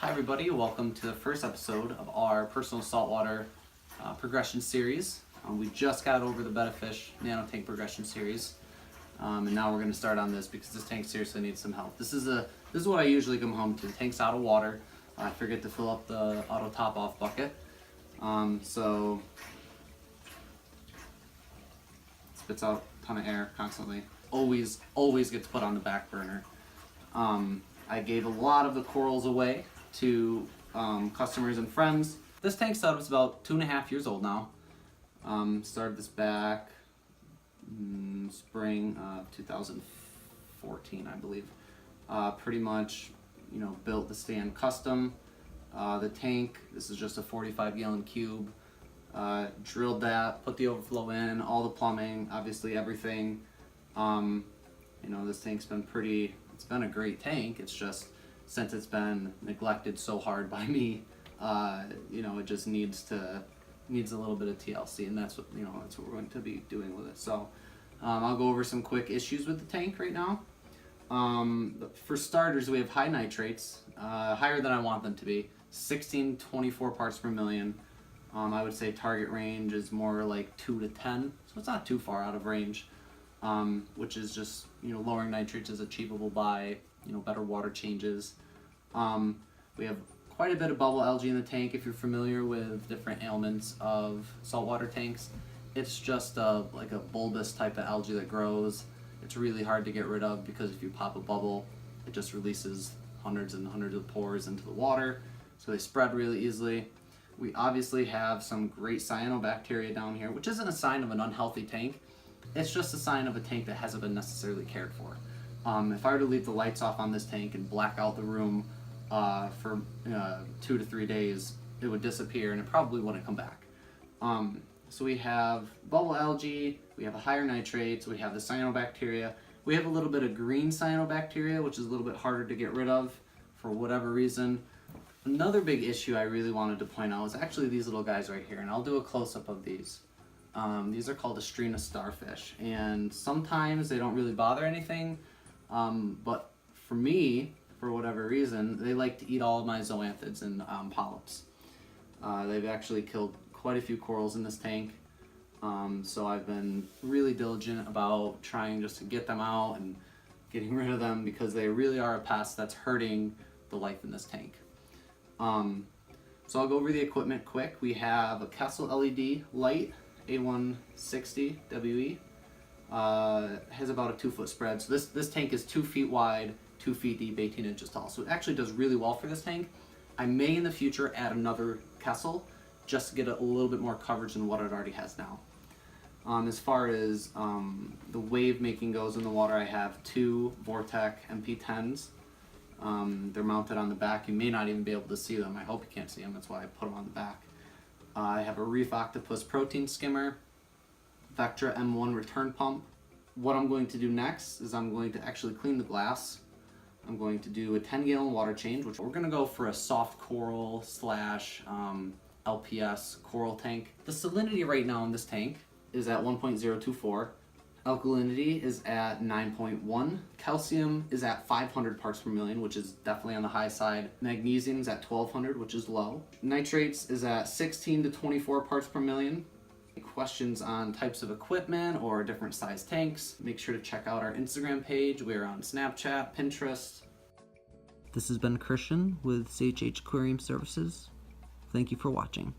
Hi everybody, welcome to the first episode of our personal saltwater progression series. We just got over the Betta Fish Nano Tank progression series, and now we're going to start on this because this tank seriously needs some help. This is what I usually come home to. The tank's out of water. I forget to fill up the auto top off bucket, so it spits out a ton of air constantly. Always gets put on the back burner. I gave a lot of the corals away to customers and friends. This tank setup is about 2.5 years old now. Started this back spring of 2014, I believe. Pretty much, built the stand custom. The tank, this is just a 45-gallon cube. Drilled that, put the overflow in, all the plumbing, obviously everything. This tank's been it's been a great tank. It's just, since it's been neglected so hard by me, it just needs a little bit of TLC, and that's what we're going to be doing with it. So I'll go over some quick issues with the tank right now. For starters, we have high nitrates, higher than I want them to be, 16 to 24 parts per million. I would say target range is more like 2 to 10, so it's not too far out of range, which is just, lowering nitrates is achievable by, better water changes. We have quite a bit of bubble algae in the tank. If you're familiar with different ailments of saltwater tanks, it's just like a bulbous type of algae that grows. It's really hard to get rid of because if you pop a bubble, it just releases hundreds and hundreds of pores into the water, so they spread really easily. We obviously have some great cyanobacteria down here, which isn't a sign of an unhealthy tank. It's just a sign of a tank that hasn't been necessarily cared for. If I were to leave the lights off on this tank and black out the room for 2 to 3 days, it would disappear and it probably wouldn't come back. So we have bubble algae, we have higher nitrates, we have the cyanobacteria. We have a little bit of green cyanobacteria, which is a little bit harder to get rid of for whatever reason. Another big issue I really wanted to point out is actually these little guys right here, and I'll do a close-up of these. These are called Astrina starfish, and sometimes they don't really bother anything, but for me, for whatever reason, they like to eat all of my zoanthids and polyps. They've actually killed quite a few corals in this tank, so I've been really diligent about trying just to get them out and getting rid of them because they really are a pest that's hurting the life in this tank. So I'll go over the equipment quick. We have a Kessel LED light, A160 WE. Has about a 2-foot spread. So this tank is 2 feet wide, 2 feet deep, 18 inches tall. So it actually does really well for this tank. I may in the future add another Kessel just to get a little bit more coverage than what it already has now. As far as the wave making goes in the water, I have 2 Vortec MP10s. They're mounted on the back. You may not even be able to see them. I hope you can't see them. That's why I put them on the back. I have a Reef Octopus protein skimmer, Vectra M1 return pump. What I'm going to do next is I'm going to actually clean the glass. I'm going to do a 10-gallon water change, which we're going to go for a soft coral slash LPS coral tank. The salinity right now in this tank is at 1.024. Alkalinity is at 9.1. Calcium is at 500 parts per million, which is definitely on the high side. Magnesium is at 1200, which is low. Nitrates is at 16 to 24 parts per million. Questions on types of equipment or different size tanks, make sure to check out our Instagram page. We're on Snapchat, Pinterest. This has been Christian with CHH Aquarium Services. Thank you for watching.